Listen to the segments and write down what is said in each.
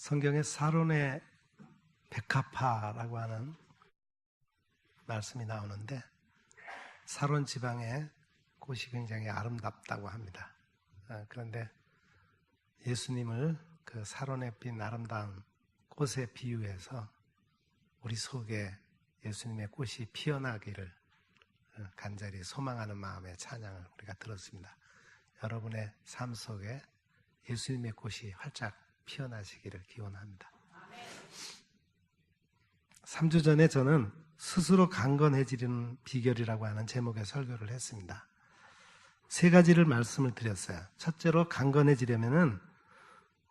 성경에 사론의 백합화라고 하는 말씀이 나오는데 사론 지방의 꽃이 굉장히 아름답다고 합니다. 그런데 예수님을 그 사론에 핀 아름다운 꽃에 비유해서 우리 속에 예수님의 꽃이 피어나기를 간절히 소망하는 마음의 찬양을 우리가 들었습니다. 여러분의 삶 속에 예수님의 꽃이 활짝 피어나시기를 기원합니다. 3주 전에 저는 스스로 강건해지는 비결이라고 하는 제목의 설교를 했습니다. 세 가지를 말씀을 드렸어요. 첫째로 강건해지려면은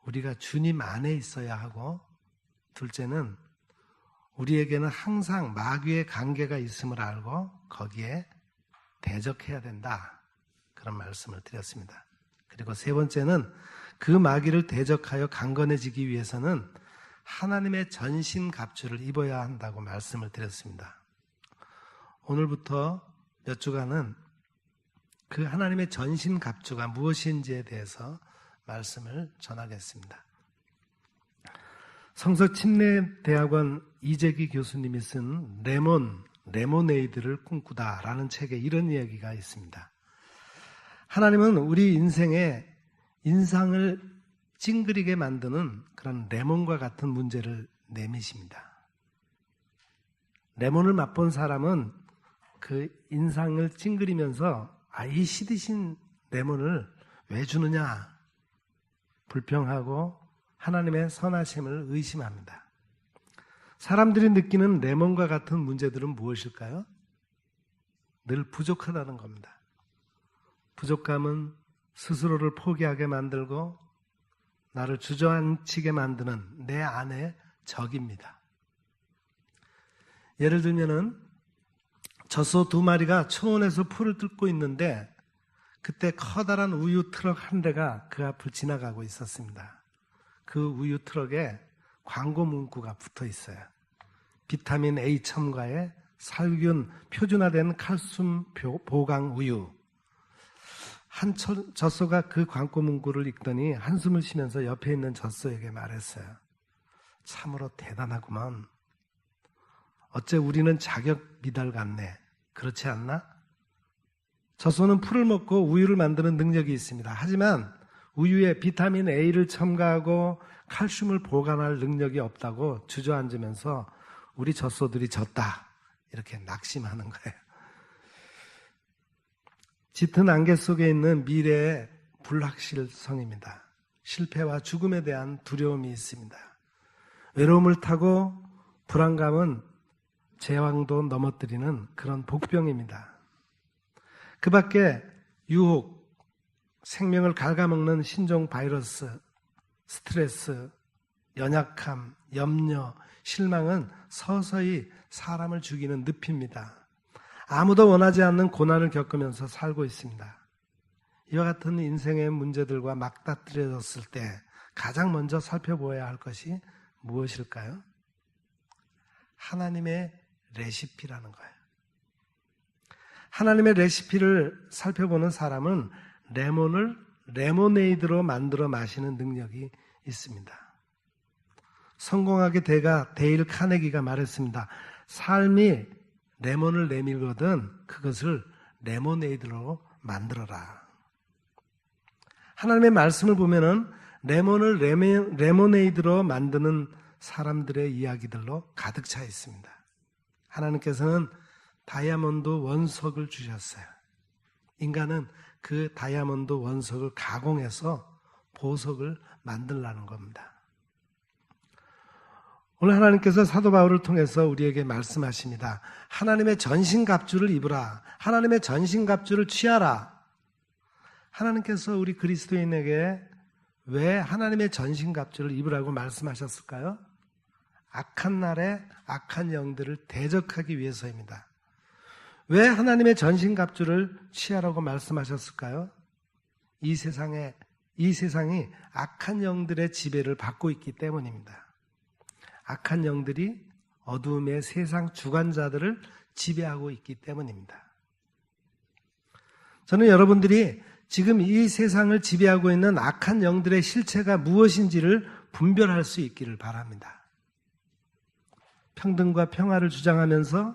우리가 주님 안에 있어야 하고, 둘째는 우리에게는 항상 마귀의 관계가 있음을 알고 거기에 대적해야 된다. 그런 말씀을 드렸습니다. 그리고 세 번째는 그 마귀를 대적하여 강건해지기 위해서는 하나님의 전신갑주를 입어야 한다고 말씀을 드렸습니다. 오늘부터 몇 주간은 그 하나님의 전신갑주가 무엇인지에 대해서 말씀을 전하겠습니다. 성서침례대학원 이재기 교수님이 쓴 레모네이드를 꿈꾸다라는 책에 이런 이야기가 있습니다. 하나님은 우리 인생에 인상을 찡그리게 만드는 그런 레몬과 같은 문제를 내미십니다. 레몬을 맛본 사람은 그 인상을 찡그리면서 이 시드신 레몬을 왜 주느냐 불평하고 하나님의 선하심을 의심합니다. 사람들이 느끼는 레몬과 같은 문제들은 무엇일까요? 늘 부족하다는 겁니다. 부족감은 스스로를 포기하게 만들고 나를 주저앉히게 만드는 내 안의 적입니다. 예를 들면은 젖소 2마리가 초원에서 풀을 뜯고 있는데 그때 커다란 우유 트럭 한 대가 그 앞을 지나가고 있었습니다. 그 우유 트럭에 광고 문구가 붙어 있어요. 비타민 A 첨가에 살균 표준화된 칼슘 보강 우유. 한 젖소가 그 광고 문구를 읽더니 한숨을 쉬면서 옆에 있는 젖소에게 말했어요. 참으로 대단하구먼. 어째 우리는 자격 미달 같네. 그렇지 않나? 젖소는 풀을 먹고 우유를 만드는 능력이 있습니다. 하지만 우유에 비타민 A를 첨가하고 칼슘을 보관할 능력이 없다고 주저앉으면서 우리 젖소들이 졌다. 이렇게 낙심하는 거예요. 짙은 안개 속에 있는 미래의 불확실성입니다. 실패와 죽음에 대한 두려움이 있습니다. 외로움을 타고 불안감은 제왕도 넘어뜨리는 그런 복병입니다. 그 밖에 유혹, 생명을 갉아먹는 신종 바이러스, 스트레스, 연약함, 염려, 실망은 서서히 사람을 죽이는 늪입니다. 아무도 원하지 않는 고난을 겪으면서 살고 있습니다. 이와 같은 인생의 문제들과 맞닥뜨려졌을 때 가장 먼저 살펴보아야 할 것이 무엇일까요? 하나님의 레시피라는 거예요. 하나님의 레시피를 살펴보는 사람은 레몬을 레모네이드로 만들어 마시는 능력이 있습니다. 성공학의 대가 데일 카네기가 말했습니다. 삶이 레몬을 내밀거든 그것을 레모네이드로 만들어라. 하나님의 말씀을 보면은 레몬을 레모네이드로 만드는 사람들의 이야기들로 가득 차 있습니다. 하나님께서는 다이아몬드 원석을 주셨어요. 인간은 그 다이아몬드 원석을 가공해서 보석을 만들라는 겁니다. 오늘 하나님께서 사도 바울을 통해서 우리에게 말씀하십니다. 하나님의 전신갑주를 입으라. 하나님의 전신갑주를 취하라. 하나님께서 우리 그리스도인에게 왜 하나님의 전신갑주를 입으라고 말씀하셨을까요? 악한 날에 악한 영들을 대적하기 위해서입니다. 왜 하나님의 전신갑주를 취하라고 말씀하셨을까요? 이 세상이 악한 영들의 지배를 받고 있기 때문입니다. 악한 영들이 어두움의 세상 주관자들을 지배하고 있기 때문입니다. 저는 여러분들이 지금 이 세상을 지배하고 있는 악한 영들의 실체가 무엇인지를 분별할 수 있기를 바랍니다. 평등과 평화를 주장하면서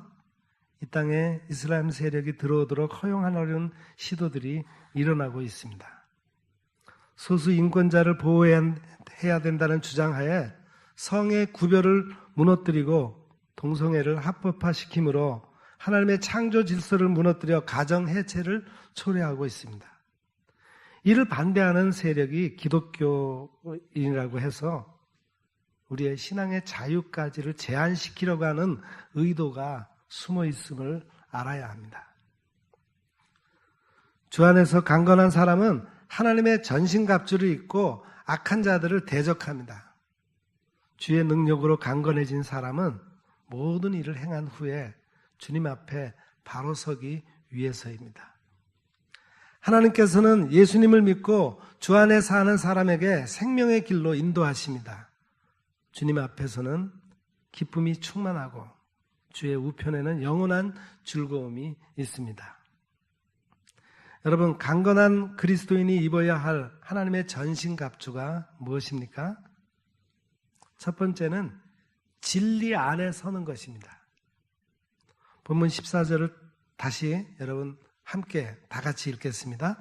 이 땅에 이슬람 세력이 들어오도록 허용하려는 시도들이 일어나고 있습니다. 소수 인권자를 보호해야 된다는 주장하에 성의 구별을 무너뜨리고 동성애를 합법화시킴으로 하나님의 창조 질서를 무너뜨려 가정 해체를 초래하고 있습니다. 이를 반대하는 세력이 기독교인이라고 해서 우리의 신앙의 자유까지를 제한시키려고 하는 의도가 숨어 있음을 알아야 합니다. 주 안에서 강건한 사람은 하나님의 전신갑주를 입고 악한 자들을 대적합니다. 주의 능력으로 강건해진 사람은 모든 일을 행한 후에 주님 앞에 바로 서기 위해서입니다. 하나님께서는 예수님을 믿고 주 안에 사는 사람에게 생명의 길로 인도하십니다. 주님 앞에서는 기쁨이 충만하고 주의 우편에는 영원한 즐거움이 있습니다. 여러분, 강건한 그리스도인이 입어야 할 하나님의 전신갑주가 무엇입니까? 첫 번째는 진리 안에 서는 것입니다. 본문 14절을 다시 여러분 함께 다 같이 읽겠습니다.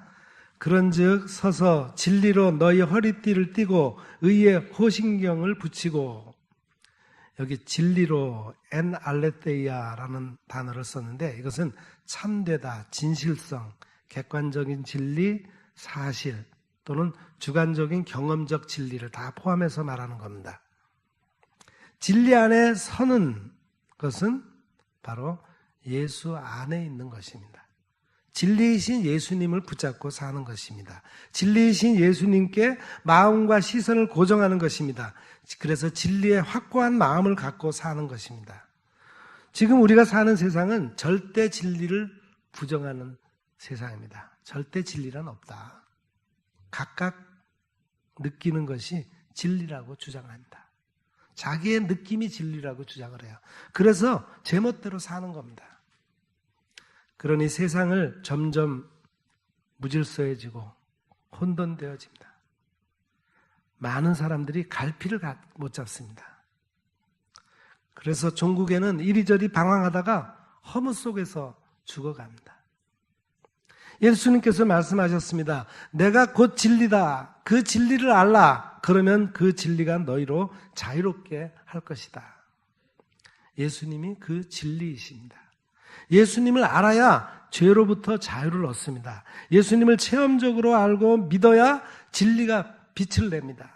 그런즉 서서 진리로 너희 허리띠를 띠고 의의 호신경을 붙이고, 여기 진리로 엔 알레테이아라는 단어를 썼는데 이것은 참되다, 진실성, 객관적인 진리, 사실 또는 주관적인 경험적 진리를 다 포함해서 말하는 겁니다. 진리 안에 서는 것은 바로 예수 안에 있는 것입니다. 진리이신 예수님을 붙잡고 사는 것입니다. 진리이신 예수님께 마음과 시선을 고정하는 것입니다. 그래서 진리의 확고한 마음을 갖고 사는 것입니다. 지금 우리가 사는 세상은 절대 진리를 부정하는 세상입니다. 절대 진리란 없다. 각각 느끼는 것이 진리라고 주장합니다. 자기의 느낌이 진리라고 주장을 해요. 그래서 제멋대로 사는 겁니다. 그러니 세상을 점점 무질서해지고 혼돈되어집니다. 많은 사람들이 갈피를 못 잡습니다. 그래서 종국에는 이리저리 방황하다가 허무 속에서 죽어갑니다. 예수님께서 말씀하셨습니다. 내가 곧 진리다. 그 진리를 알라. 그러면 그 진리가 너희로 자유롭게 할 것이다. 예수님이 그 진리이십니다. 예수님을 알아야 죄로부터 자유를 얻습니다. 예수님을 체험적으로 알고 믿어야 진리가 빛을 냅니다.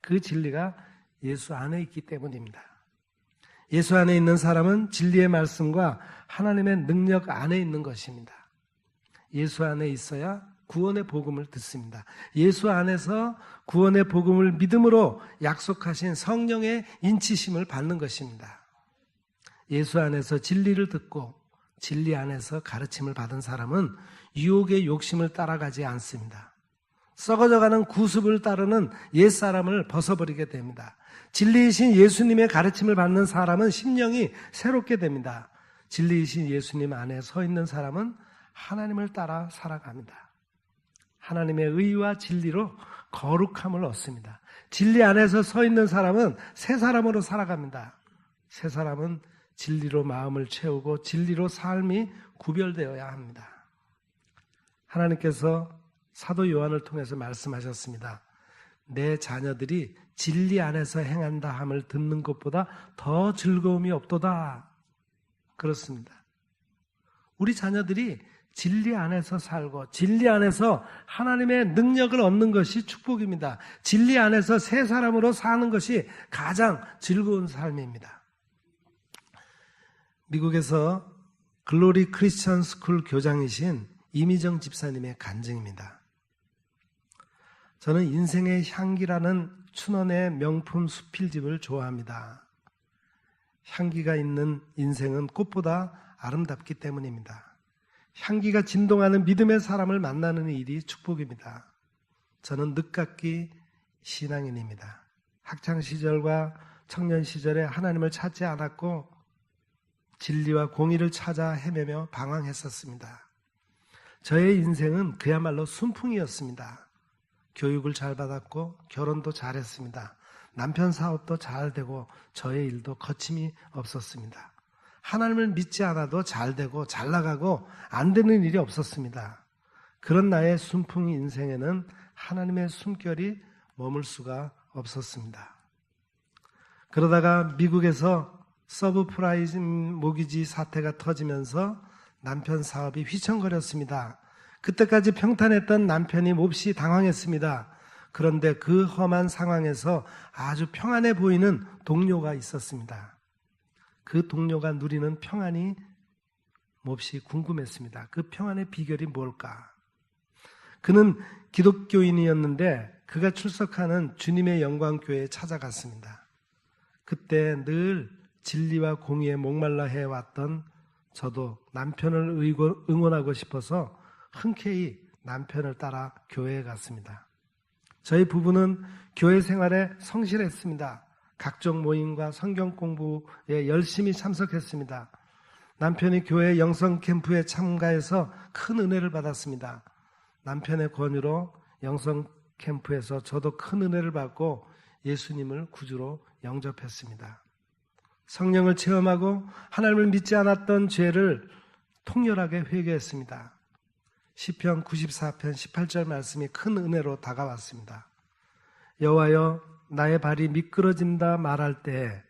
그 진리가 예수 안에 있기 때문입니다. 예수 안에 있는 사람은 진리의 말씀과 하나님의 능력 안에 있는 것입니다. 예수 안에 있어야 구원의 복음을 듣습니다. 예수 안에서 구원의 복음을 믿음으로 약속하신 성령의 인치심을 받는 것입니다. 예수 안에서 진리를 듣고 진리 안에서 가르침을 받은 사람은 유혹의 욕심을 따라가지 않습니다. 썩어져가는 구습을 따르는 옛사람을 벗어버리게 됩니다. 진리이신 예수님의 가르침을 받는 사람은 심령이 새롭게 됩니다. 진리이신 예수님 안에 서 있는 사람은 하나님을 따라 살아갑니다. 하나님의 의와 진리로 거룩함을 얻습니다. 진리 안에서 서 있는 사람은 새 사람으로 살아갑니다. 새 사람은 진리로 마음을 채우고 진리로 삶이 구별되어야 합니다. 하나님께서 사도 요한을 통해서 말씀하셨습니다. 내 자녀들이 진리 안에서 행한다 함을 듣는 것보다 더 즐거움이 없도다. 그렇습니다. 우리 자녀들이 진리 안에서 살고 진리 안에서 하나님의 능력을 얻는 것이 축복입니다. 진리 안에서 새 사람으로 사는 것이 가장 즐거운 삶입니다. 미국에서 글로리 크리스천 스쿨 교장이신 이미정 집사님의 간증입니다. 저는 인생의 향기라는 춘원의 명품 수필집을 좋아합니다. 향기가 있는 인생은 꽃보다 아름답기 때문입니다. 향기가 진동하는 믿음의 사람을 만나는 일이 축복입니다. 저는 늦깎이 신앙인입니다. 학창시절과 청년시절에 하나님을 찾지 않았고 진리와 공의를 찾아 헤매며 방황했었습니다. 저의 인생은 그야말로 순풍이었습니다. 교육을 잘 받았고 결혼도 잘했습니다. 남편 사업도 잘 되고 저의 일도 거침이 없었습니다. 하나님을 믿지 않아도 잘 되고 잘 나가고 안 되는 일이 없었습니다. 그런 나의 순풍 인생에는 하나님의 숨결이 머물 수가 없었습니다. 그러다가 미국에서 서브프라임 모기지 사태가 터지면서 남편 사업이 휘청거렸습니다. 그때까지 평탄했던 남편이 몹시 당황했습니다. 그런데 그 험한 상황에서 아주 평안해 보이는 동료가 있었습니다. 그 동료가 누리는 평안이 몹시 궁금했습니다. 그 평안의 비결이 뭘까? 그는 기독교인이었는데 그가 출석하는 주님의 영광교회에 찾아갔습니다. 그때 늘 진리와 공의에 목말라 해왔던 저도 남편을 응원하고 싶어서 흔쾌히 남편을 따라 교회에 갔습니다. 저희 부부는 교회 생활에 성실했습니다. 각종 모임과 성경 공부에 열심히 참석했습니다. 남편이 교회 영성 캠프에 참가해서 큰 은혜를 받았습니다. 남편의 권유로 영성 캠프에서 저도 큰 은혜를 받고 예수님을 구주로 영접했습니다. 성령을 체험하고 하나님을 믿지 않았던 죄를 통렬하게 회개했습니다. 시편 94편 18절 말씀이 큰 은혜로 다가왔습니다. 여호와여 나의 발이 미끄러진다 말할 때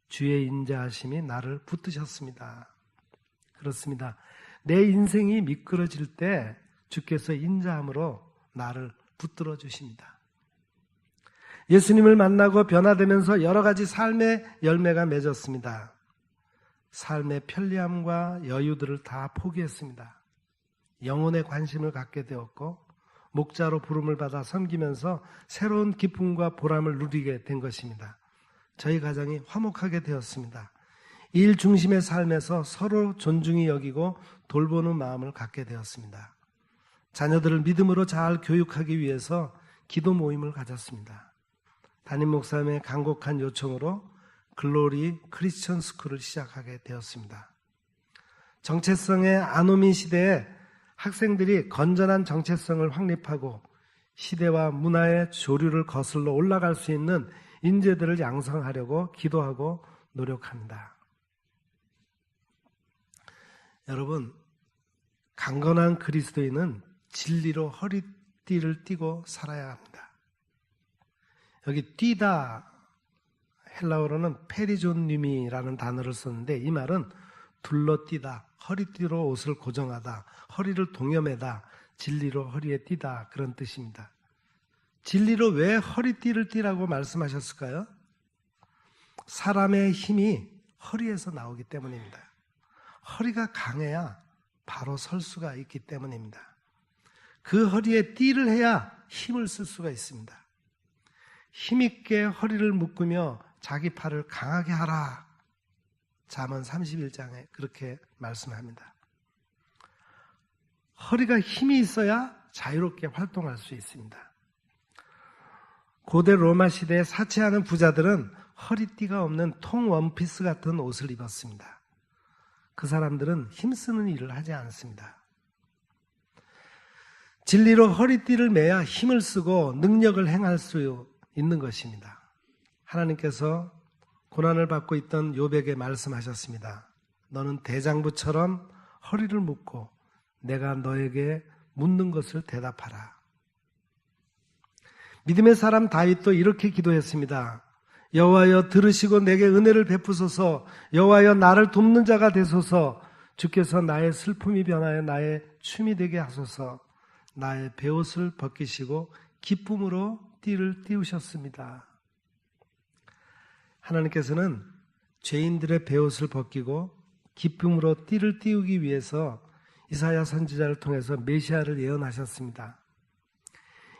주의 인자하심이 나를 붙드셨습니다. 그렇습니다. 내 인생이 미끄러질 때 주께서 인자함으로 나를 붙들어 주십니다. 예수님을 만나고 변화되면서 여러 가지 삶의 열매가 맺었습니다. 삶의 편리함과 여유들을 다 포기했습니다. 영혼에 관심을 갖게 되었고 목자로 부름을 받아 섬기면서 새로운 기쁨과 보람을 누리게 된 것입니다. 저희 가정이 화목하게 되었습니다. 일 중심의 삶에서 서로 존중히 여기고 돌보는 마음을 갖게 되었습니다. 자녀들을 믿음으로 잘 교육하기 위해서 기도 모임을 가졌습니다. 담임 목사님의 간곡한 요청으로 글로리 크리스천 스쿨을 시작하게 되었습니다. 정체성의 아노미 시대에 학생들이 건전한 정체성을 확립하고 시대와 문화의 조류를 거슬러 올라갈 수 있는 인재들을 양성하려고 기도하고 노력합니다. 여러분, 강건한 그리스도인은 진리로 허리띠를 띠고 살아야 합니다. 여기 띠다, 헬라어로는 페리존님이라는 단어를 썼는데 이 말은 둘러띠다, 허리띠로 옷을 고정하다, 허리를 동여매다, 진리로 허리에 띠다 그런 뜻입니다. 진리로 왜 허리띠를 띠라고 말씀하셨을까요? 사람의 힘이 허리에서 나오기 때문입니다. 허리가 강해야 바로 설 수가 있기 때문입니다. 그 허리에 띠를 해야 힘을 쓸 수가 있습니다. 힘있게 허리를 묶으며 자기 팔을 강하게 하라. 잠언 31장에 그렇게 말씀합니다. 허리가 힘이 있어야 자유롭게 활동할 수 있습니다. 고대 로마 시대에 사치하는 부자들은 허리띠가 없는 통 원피스 같은 옷을 입었습니다. 그 사람들은 힘쓰는 일을 하지 않습니다. 진리로 허리띠를 매야 힘을 쓰고 능력을 행할 수 있는 것입니다. 하나님께서 고난을 받고 있던 욥에게 말씀하셨습니다. 너는 대장부처럼 허리를 묶고 내가 너에게 묻는 것을 대답하라. 믿음의 사람 다윗도 이렇게 기도했습니다. 여호와여 들으시고 내게 은혜를 베푸소서. 여호와여 나를 돕는 자가 되소서. 주께서 나의 슬픔이 변하여 나의 춤이 되게 하소서. 나의 베옷을 벗기시고 기쁨으로 띠를 띄우셨습니다. 하나님께서는 죄인들의 베옷을 벗기고 기쁨으로 띠를 띄우기 위해서 이사야 선지자를 통해서 메시아를 예언하셨습니다.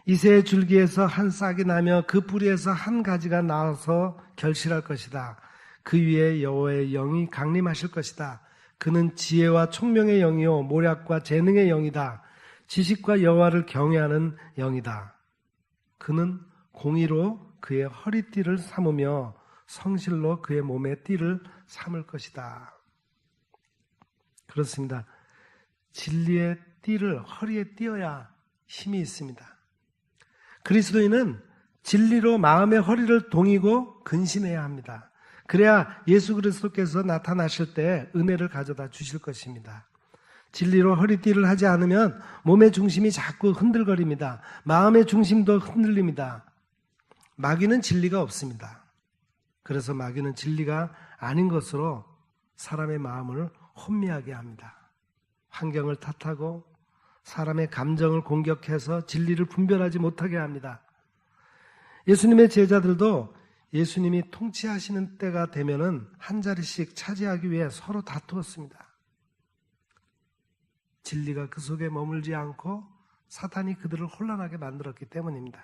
이새의 줄기에서 한 싹이 나며 그 뿌리에서 한 가지가 나와서 결실할 것이다. 그 위에 여호와의 영이 강림하실 것이다. 그는 지혜와 총명의 영이요 모략과 재능의 영이다. 지식과 여호와를 경외하는 영이다. 그는 공의로 그의 허리띠를 삼으며 성실로 그의 몸의 띠를 삼을 것이다. 그렇습니다. 진리의 띠를 허리에 띄어야 힘이 있습니다. 그리스도인은 진리로 마음의 허리를 동이고 근신해야 합니다. 그래야 예수 그리스도께서 나타나실 때 은혜를 가져다 주실 것입니다. 진리로 허리띠를 하지 않으면 몸의 중심이 자꾸 흔들거립니다. 마음의 중심도 흔들립니다. 마귀는 진리가 없습니다. 그래서 마귀는 진리가 아닌 것으로 사람의 마음을 혼미하게 합니다. 환경을 탓하고 사람의 감정을 공격해서 진리를 분별하지 못하게 합니다. 예수님의 제자들도 예수님이 통치하시는 때가 되면은 한 자리씩 차지하기 위해 서로 다투었습니다. 진리가 그 속에 머물지 않고 사탄이 그들을 혼란하게 만들었기 때문입니다.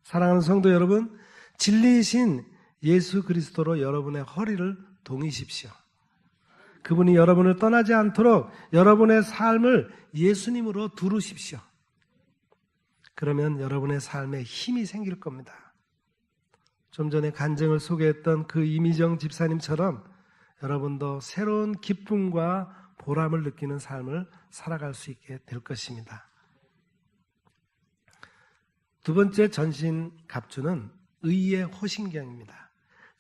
사랑하는 성도 여러분, 진리이신 예수 그리스도로 여러분의 허리를 동이십시오. 그분이 여러분을 떠나지 않도록 여러분의 삶을 예수님으로 두르십시오. 그러면 여러분의 삶에 힘이 생길 겁니다. 좀 전에 간증을 소개했던 그 이미정 집사님처럼 여러분도 새로운 기쁨과 보람을 느끼는 삶을 살아갈 수 있게 될 것입니다. 두 번째 전신갑주는 의의 호신경입니다.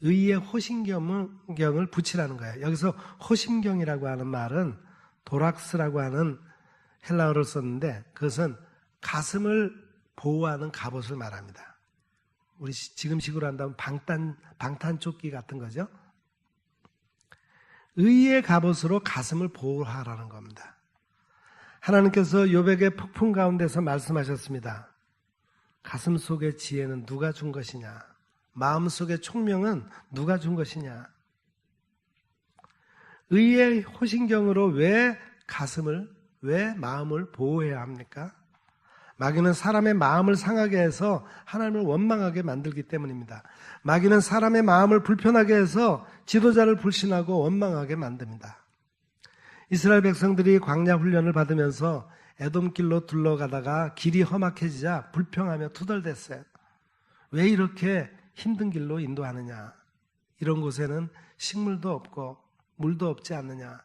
의의 호신경을 붙이라는 거예요. 여기서 호신경이라고 하는 말은 도락스라고 하는 헬라어를 썼는데 그것은 가슴을 보호하는 갑옷을 말합니다. 우리 지금식으로 한다면 방탄조끼 같은 거죠. 의의 갑옷으로 가슴을 보호하라는 겁니다. 하나님께서 욥에게 폭풍 가운데서 말씀하셨습니다. 가슴 속의 지혜는 누가 준 것이냐? 마음 속의 총명은 누가 준 것이냐? 의의 호신경으로 왜 마음을 보호해야 합니까? 마귀는 사람의 마음을 상하게 해서 하나님을 원망하게 만들기 때문입니다. 마귀는 사람의 마음을 불편하게 해서 지도자를 불신하고 원망하게 만듭니다. 이스라엘 백성들이 광야 훈련을 받으면서 에돔길로 둘러가다가 길이 험악해지자 불평하며 투덜댔어요. 왜 이렇게 힘든 길로 인도하느냐? 이런 곳에는 식물도 없고 물도 없지 않느냐?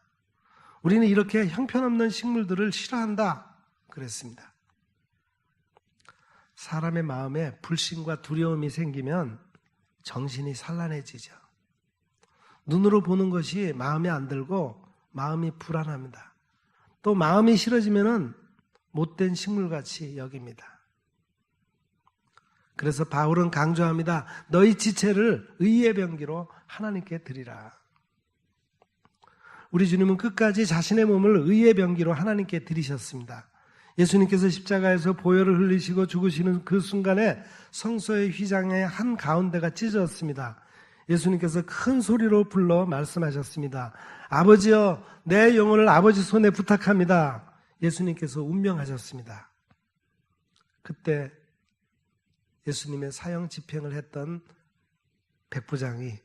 우리는 이렇게 형편없는 식물들을 싫어한다. 그랬습니다. 사람의 마음에 불신과 두려움이 생기면 정신이 산란해지죠. 눈으로 보는 것이 마음에 안 들고 마음이 불안합니다. 또 마음이 싫어지면은 못된 식물같이 여깁니다. 그래서 바울은 강조합니다. 너희 지체를 의의 병기로 하나님께 드리라. 우리 주님은 끝까지 자신의 몸을 의의 병기로 하나님께 드리셨습니다. 예수님께서 십자가에서 보혈을 흘리시고 죽으시는 그 순간에 성소의 휘장의 한 가운데가 찢어졌습니다. 예수님께서 큰 소리로 불러 말씀하셨습니다. 아버지여, 내 영혼을 아버지 손에 부탁합니다. 예수님께서 운명하셨습니다. 그때 예수님의 사형 집행을 했던 백부장이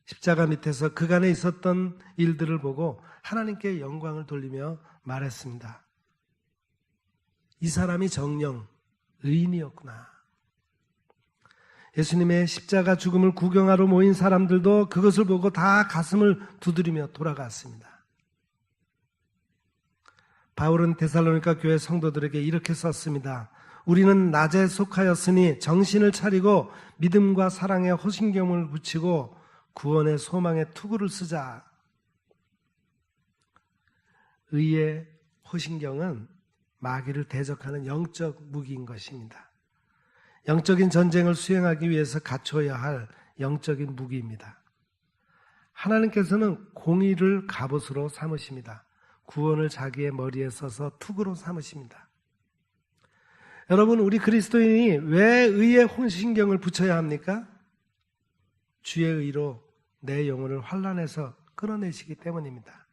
십자가 밑에서 그간에 있었던 일들을 보고 하나님께 영광을 돌리며 말했습니다. 이 사람이 정녕 의인이었구나. 예수님의 십자가 죽음을 구경하러 모인 사람들도 그것을 보고 다 가슴을 두드리며 돌아갔습니다. 바울은 데살로니가 교회 성도들에게 이렇게 썼습니다. 우리는 낮에 속하였으니 정신을 차리고 믿음과 사랑의 호신경을 붙이고 구원의 소망의 투구를 쓰자. 의의 호신경은 마귀를 대적하는 영적 무기인 것입니다. 영적인 전쟁을 수행하기 위해서 갖춰야 할 영적인 무기입니다. 하나님께서는 공의를 갑옷으로 삼으십니다. 구원을 자기의 머리에 써서 투구로 삼으십니다. 여러분, 우리 그리스도인이 왜 의의 호신경을 붙여야 합니까? 주의 의로 내 영혼을 환난에서 끌어내시기 때문입니다.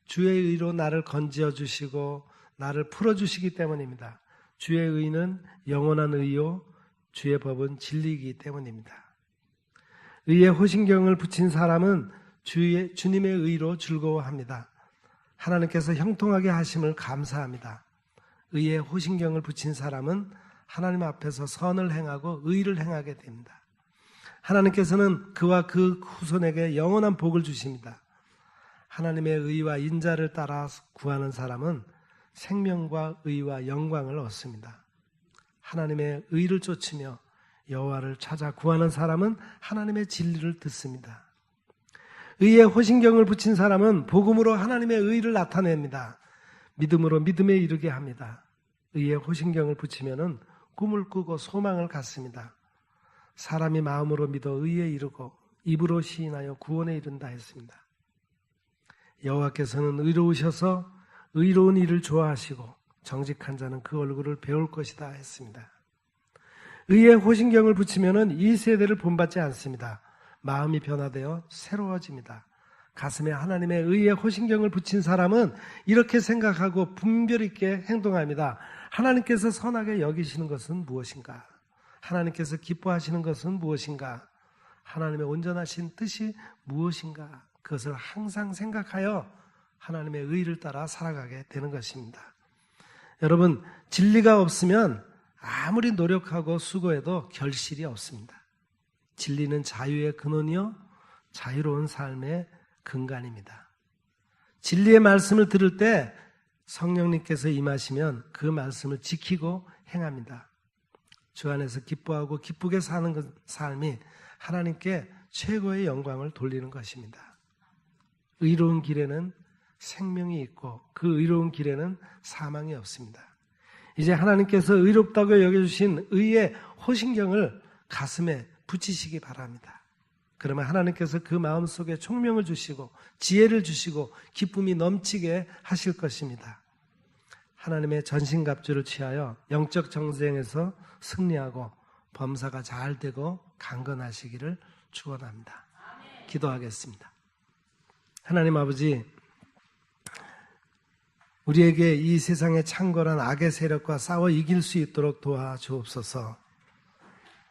주의 의로 나를 건지어 주시고 나를 풀어주시기 때문입니다. 주의 의는 영원한 의요 주의 법은 진리이기 때문입니다. 의의 호신경을 붙인 사람은 주님의 의로 즐거워합니다. 하나님께서 형통하게 하심을 감사합니다. 의의 호신경을 붙인 사람은 하나님 앞에서 선을 행하고 의를 행하게 됩니다. 하나님께서는 그와 그 후손에게 영원한 복을 주십니다. 하나님의 의와 인자를 따라 구하는 사람은 생명과 의와 영광을 얻습니다. 하나님의 의를 쫓으며 여호와를 찾아 구하는 사람은 하나님의 진리를 듣습니다. 의에 호신경을 붙인 사람은 복음으로 하나님의 의를 나타냅니다. 믿음으로 믿음에 이르게 합니다. 의에 호신경을 붙이면은 꿈을 꾸고 소망을 갖습니다. 사람이 마음으로 믿어 의에 이르고 입으로 시인하여 구원에 이른다 했습니다. 여호와께서는 의로우셔서 의로운 일을 좋아하시고 정직한 자는 그 얼굴을 배울 것이다 했습니다. 의에 호신경을 붙이면은 이 세대를 본받지 않습니다. 마음이 변화되어 새로워집니다. 가슴에 하나님의 의에 호신경을 붙인 사람은 이렇게 생각하고 분별 있게 행동합니다. 하나님께서 선하게 여기시는 것은 무엇인가? 하나님께서 기뻐하시는 것은 무엇인가? 하나님의 온전하신 뜻이 무엇인가? 그것을 항상 생각하여 하나님의 의를 따라 살아가게 되는 것입니다. 여러분, 진리가 없으면 아무리 노력하고 수고해도 결실이 없습니다. 진리는 자유의 근원이요 자유로운 삶의 근간입니다. 진리의 말씀을 들을 때 성령님께서 임하시면 그 말씀을 지키고 행합니다. 주 안에서 기뻐하고 기쁘게 사는 삶이 하나님께 최고의 영광을 돌리는 것입니다. 의로운 길에는 생명이 있고 그 의로운 길에는 사망이 없습니다. 이제 하나님께서 의롭다고 여겨주신 의의 호신경을 가슴에 붙이시기 바랍니다. 그러면 하나님께서 그 마음속에 총명을 주시고 지혜를 주시고 기쁨이 넘치게 하실 것입니다. 하나님의 전신갑주를 취하여 영적 전쟁에서 승리하고 범사가 잘 되고 강건하시기를 축원합니다. 기도하겠습니다. 하나님 아버지, 우리에게 이 세상의 창궐한 악의 세력과 싸워 이길 수 있도록 도와주옵소서.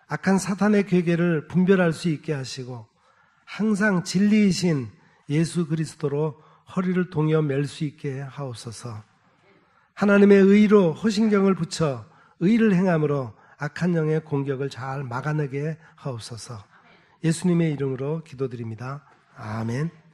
악한 사탄의 괴계를 분별할 수 있게 하시고 항상 진리이신 예수 그리스도로 허리를 동여 맬 수 있게 하옵소서. 하나님의 의로 호신경을 붙여 의를 행함으로 악한 영의 공격을 잘 막아내게 하옵소서. 예수님의 이름으로 기도드립니다. 아멘.